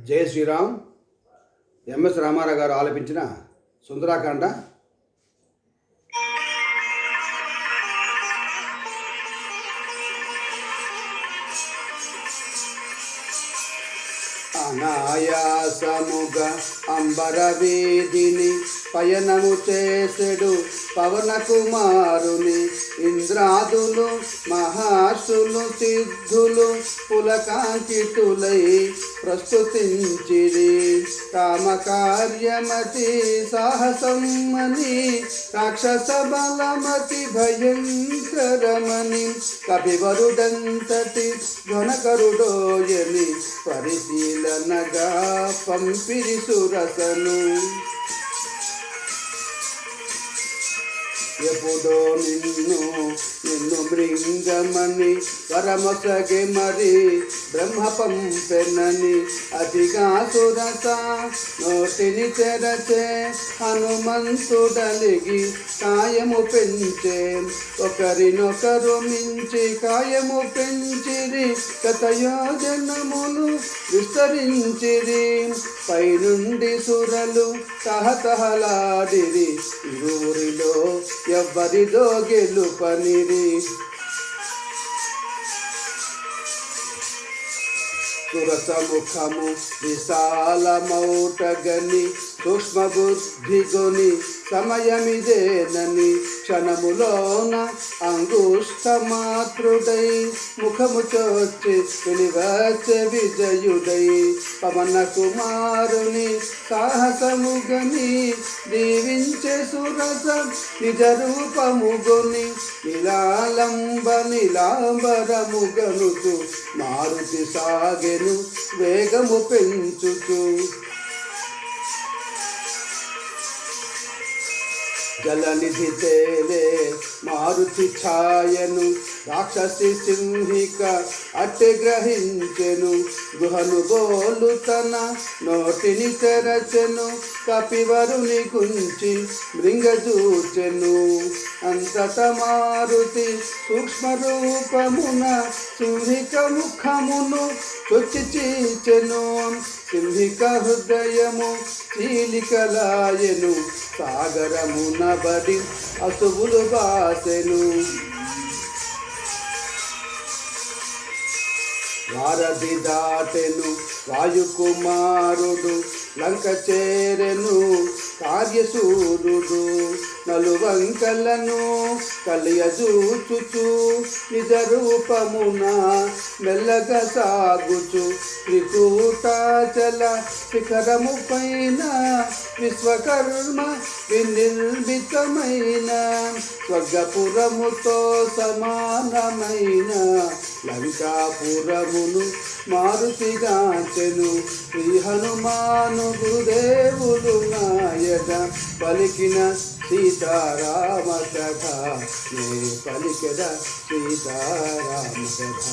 జై శ్రీరామ్. ఎంఎస్ రామారావు గారు ఆలపించిన సుందరాకాండ. అనాయాసముగా అంబర వీధిని పయనము చేసెడు పవన కుమారుని ఇంద్రాదులు మహాశులు సిద్ధులు పులకాంకితులై ప్రస్తుతించిరి. కామకార్యమతి సాహసమని రాక్షస బలమతి భయంకరమని కపివరుడంతటి ఘనకరుడోయని పరిశీలనగా పంపిరి సురసను. ఎప్పుడో నిన్ను మృంగమని వరమొసగే మరి బ్రహ్మ పంపెనని అతిగా సురస నోటిని తెరచే హనుమంతుడలిగి కాయము పెంచే. ఒకరినొకరు మించి కాయము పెంచిరి, శతయోజనములు విస్తరించిరి. పైనుండి సురలు తహతహలాడిరి, ఇరువురిలో ఎవ్వరిదో గెలుపనిరి. సురసముఖము విశాలమౌటగని సూక్ష్మ బుద్ధిగొని సమయమిదేనని క్షణములోన అంగుష్టమాతృడై ముఖము చోచి వెలివచ్చే విజయుడై పవన కుమారుని సాహసముగని దీవించే సురస నిజ రూపముగొని నిలాంబరముగనుచు మారుతి సాగెను వేగము పెంచుచు. జలనిధి తేలే మారుతి ఛాయను రాక్షసి సింహిక అట్టి గ్రహించెను. గుహను బోలు తన నోటిని తెరచెను, కపివరుని గుంచి మృంగజూచెను. అంతట మారుతి సూక్ష్మ రూపమున సింహిక ముఖమును చొచ్చి చీచెను. సింహిక హృదయము చీలికలాయెను, సాగరమున బడి అసువులు బాసెను. వారధి దాటెను వాయుకుమారుడు, లంక చేరెను కార్యసూరుడు. నలువంకలను కలియజూచుచు నిజ రూపమున మెల్లగా సాగుచు. త్రికూటాచల శిఖరము పైన విశ్వకర్మ వినిర్మితమైన స్వర్గపురముతో సమానమైన లంకాపురమును మారుతిగాంచెను. శ్రీ హనుమాను గురుదేవులు నాయక పలికిన సీతారామ కథ, నే పలికెద సీతారామ కథ.